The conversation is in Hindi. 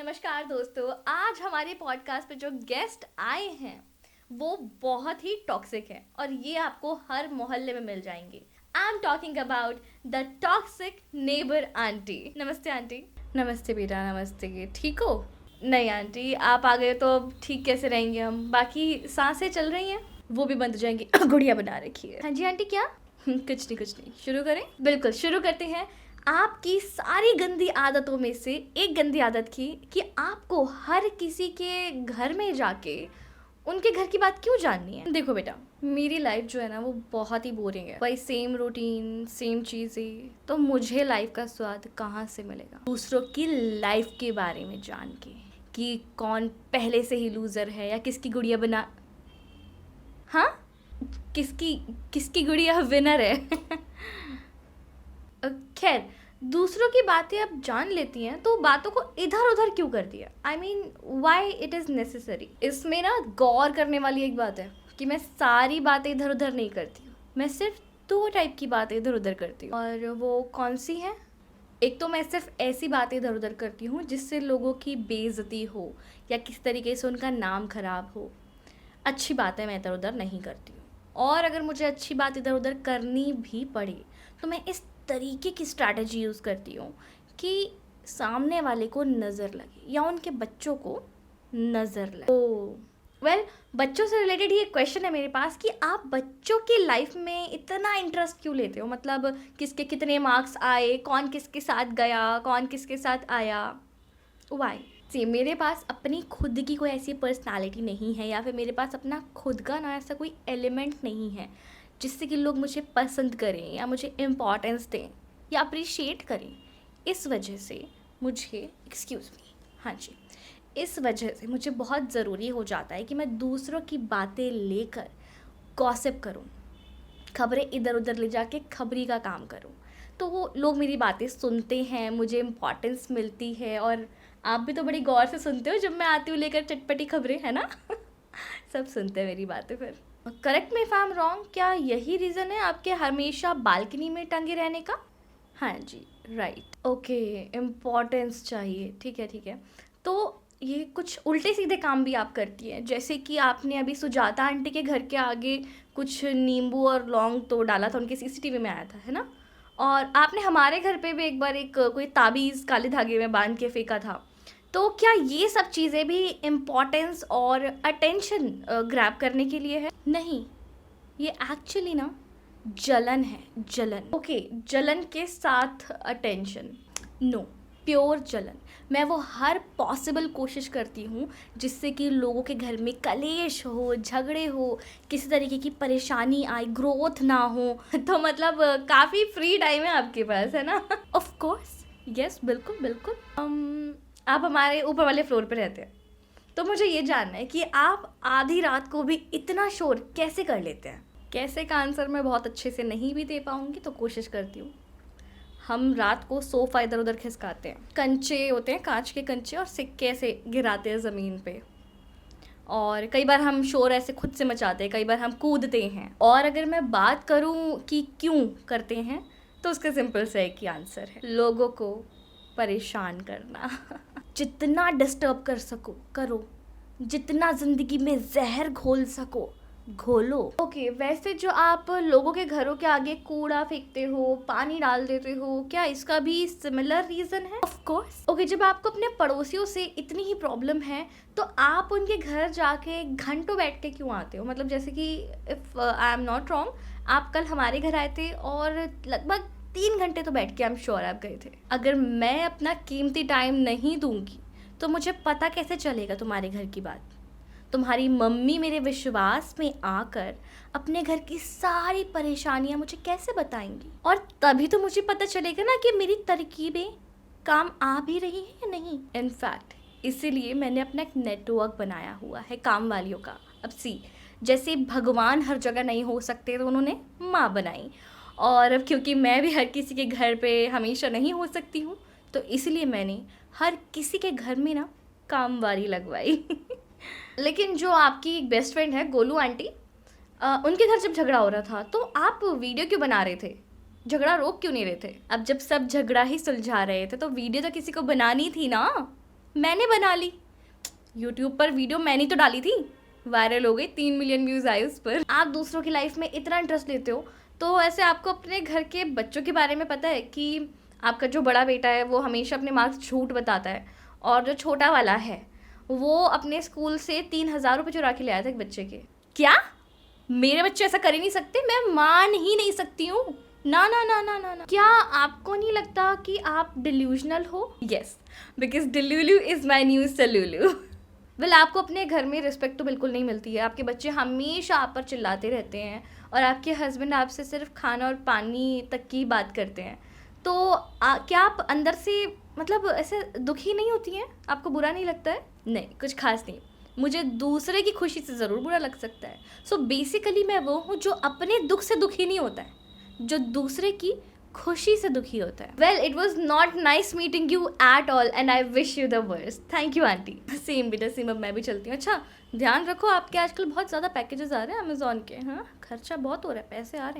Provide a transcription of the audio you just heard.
नमस्कार दोस्तों। आज हमारे पॉडकास्ट पे जो गेस्ट आए हैं वो बहुत ही टॉक्सिक है और ये आपको हर मोहल्ले में मिल जाएंगे। I am talking about the toxic neighbour aunty. नमस्ते आंटी। नमस्ते बेटा, नमस्ते। ठीक हो? नहीं आंटी, आप आ गए तो अब ठीक कैसे रहेंगे हम? बाकी सांसें चल रही हैं, वो भी बंद हो जाएंगी। गुड़िया बना रखी है। हाँ जी आंटी, क्या? कुछ नहीं, शुरू करें? बिल्कुल, शुरू करते हैं। आपकी सारी गंदी आदतों में से एक गंदी आदत थी कि आपको हर किसी के घर में जाके उनके घर की बात क्यों जाननी है? देखो बेटा, मेरी लाइफ जो है ना वो बहुत ही बोरिंग है। वही सेम रूटीन, सेम चीज़ें। तो मुझे लाइफ का स्वाद कहाँ से मिलेगा दूसरों की लाइफ के बारे में जान के, कि कौन पहले से ही लूज़र है या किसकी गुड़िया बना, हाँ, किसकी किसकी गुड़िया विनर है। खैर, दूसरों की बातें आप जान लेती हैं तो बातों को इधर उधर क्यों करती है? I mean why it is necessary? इसमें ना गौर करने वाली एक बात है कि मैं सारी बातें इधर उधर नहीं करती हूँ। मैं सिर्फ दो टाइप की बातें इधर उधर करती हूँ। और वो कौन सी हैं? एक तो मैं सिर्फ ऐसी बातें इधर उधर करती हूँ जिससे लोगों की बेइज्जती हो या किस तरीके से उनका नाम खराब हो। अच्छी बातें मैं इधर उधर नहीं करती हूँ। और अगर मुझे अच्छी बात इधर उधर करनी भी पड़े तो मैं इस तरीके की स्ट्रैटेजी यूज़ करती हूँ कि सामने वाले को नज़र लगे या उनके बच्चों को नज़र लगे। वेल, बच्चों से रिलेटेड ही एक क्वेश्चन है मेरे पास कि आप बच्चों की लाइफ में इतना इंटरेस्ट क्यों लेते हो? मतलब किसके कितने मार्क्स आए, कौन किसके साथ गया, कौन किसके साथ आया, वाई? सी, मेरे पास अपनी खुद की कोई ऐसी पर्सनालिटी नहीं है या फिर मेरे पास अपना खुद का ना ऐसा कोई एलिमेंट नहीं है जिससे कि लोग मुझे पसंद करें या मुझे इम्पॉर्टेंस दें या अप्रिशिएट करें। इस वजह से मुझे, एक्सक्यूज़ मी, हाँ जी, इस वजह से मुझे बहुत ज़रूरी हो जाता है कि मैं दूसरों की बातें लेकर गॉसिप करूं, खबरें इधर उधर ले जाके खबरी का काम करूं। तो वो लोग मेरी बातें सुनते हैं, मुझे इम्पॉर्टेंस मिलती है। और आप भी तो बड़ी गौर से सुनते हो जब मैं आती हूँ लेकर चटपटी खबरें, है ना? सब सुनते हैं मेरी बातें। फिर correct me if I am wrong, क्या यही रीज़न है आपके हमेशा बालकनी में टंगे रहने का? हाँ जी, राइट, ओके, इम्पोर्टेंस चाहिए, ठीक है। तो ये कुछ उल्टे सीधे काम भी आप करती हैं, जैसे कि आपने अभी सुजाता आंटी के घर के आगे कुछ नींबू और लौंग तो डाला था, उनके सीसीटीवी में आया था, है ना? और आपने हमारे घर पे भी एक बार एक कोई ताबीज़ काले धागे में बांध के फेंका था। तो क्या ये सब चीज़ें भी इम्पोर्टेंस और अटेंशन ग्रैब करने के लिए है? नहीं, ये एक्चुअली ना जलन है, जलन। ओके, जलन के साथ अटेंशन, नो, प्योर जलन। मैं वो हर पॉसिबल कोशिश करती हूँ जिससे कि लोगों के घर में कलेश हो, झगड़े हो, किसी तरीके की परेशानी आए, ग्रोथ ना हो। तो मतलब काफ़ी फ्री टाइम है आपके पास, है ना? ऑफ कोर्स, यस, बिल्कुल बिल्कुल। आप हमारे ऊपर वाले फ्लोर पे रहते हैं, तो मुझे ये जानना है कि आप आधी रात को भी इतना शोर कैसे कर लेते हैं? कैसे का आंसर मैं बहुत अच्छे से नहीं भी दे पाऊँगी, तो कोशिश करती हूँ। हम रात को सोफ़ा इधर उधर खिसकाते हैं, कंचे होते हैं, कांच के कंचे, और सिक्के ऐसे गिराते हैं ज़मीन पे। और कई बार हम शोर ऐसे खुद से मचाते हैं, कई बार हम कूदते हैं। और अगर मैं बात करूँ कि क्यों करते हैं, तो उसका सिंपल सा एक ही आंसर है, लोगों को परेशान करना। जितना डिस्टर्ब कर सको करो, जितना ज़िंदगी में जहर घोल सको घोलो। ओके, वैसे जो आप लोगों के घरों के आगे कूड़ा फेंकते हो, पानी डाल देते हो, क्या इसका भी सिमिलर रीज़न है? Of course. ओके, जब आपको अपने पड़ोसियों से इतनी ही प्रॉब्लम है तो आप उनके घर जाके घंटों बैठ के क्यों आते हो? मतलब जैसे कि if I am not wrong, आप कल हमारे घर आए थे और लगभग 3 घंटे तो बैठ के आई एम श्योर आप गए थे। अगर मैं अपना कीमती टाइम नहीं दूंगी तो मुझे पता कैसे चलेगा तुम्हारे घर की बात? तुम्हारी मम्मी मेरे विश्वास में आकर अपने घर की सारी परेशानियां मुझे कैसे बताएंगी? और तभी तो मुझे पता चलेगा ना कि मेरी तरकीबें काम आ भी रही हैं या नहीं। इनफैक्ट इसीलिए मैंने अपना एक नेटवर्क बनाया हुआ है काम वालियों का। अब सी, जैसे भगवान हर जगह नहीं हो सकते तो उन्होंने माँ बनाई, और अब क्योंकि मैं भी हर किसी के घर पे हमेशा नहीं हो सकती हूँ, तो इसलिए मैंने हर किसी के घर में ना कामवाली लगवाई। लेकिन जो आपकी एक बेस्ट फ्रेंड है गोलू आंटी, उनके घर जब झगड़ा हो रहा था तो आप वीडियो क्यों बना रहे थे? झगड़ा रोक क्यों नहीं रहे थे? अब जब सब झगड़ा ही सुलझा रहे थे तो वीडियो तो किसी को बनानी थी ना। मैंने बना ली। यूट्यूब पर वीडियो मैंने तो डाली थी, वायरल हो गई, 3 मिलियन व्यूज़ आए उस पर। आप दूसरों की लाइफ में इतना इंटरेस्ट लेते हो, तो ऐसे आपको अपने घर के बच्चों के बारे में पता है कि आपका जो बड़ा बेटा है वो हमेशा अपने मार्क्स झूठ बताता है, और जो छोटा वाला है वो अपने स्कूल से 3,000 रुपये चुरा के ले आया था एक बच्चे के। क्या मेरे बच्चे ऐसा कर ही नहीं सकते? मैं मान ही नहीं सकती हूँ। ना ना ना ना ना ना। क्या आपको नहीं लगता कि आप डिल्यूजनल हो? Yes, because delulu is my new salulu. Well, आपको अपने घर में रिस्पेक्ट तो बिल्कुल नहीं मिलती है। आपके बच्चे हमेशा आप पर चिल्लाते रहते हैं, और आपके हस्बैंड आपसे सिर्फ खाना और पानी तक की बात करते हैं। तो क्या आप अंदर से मतलब ऐसे दुखी नहीं होती हैं? आपको बुरा नहीं लगता है? नहीं, कुछ खास नहीं। मुझे दूसरे की खुशी से ज़रूर बुरा लग सकता है। सो बेसिकली मैं वो हूँ जो अपने दुख से दुखी नहीं होता है, जो दूसरे की खुशी से दुखी होता है। Well, it was not nice meeting you at all and I wish you the worst. Thank you aunty. Same बेटा सेम, अब मैं भी चलती हूँ। अच्छा ध्यान रखो, आपके आजकल बहुत ज़्यादा पैकेजेस आ रहे हैं अमेजोन के। हाँ, खर्चा बहुत हो रहा है, पैसे आ रहे हैं।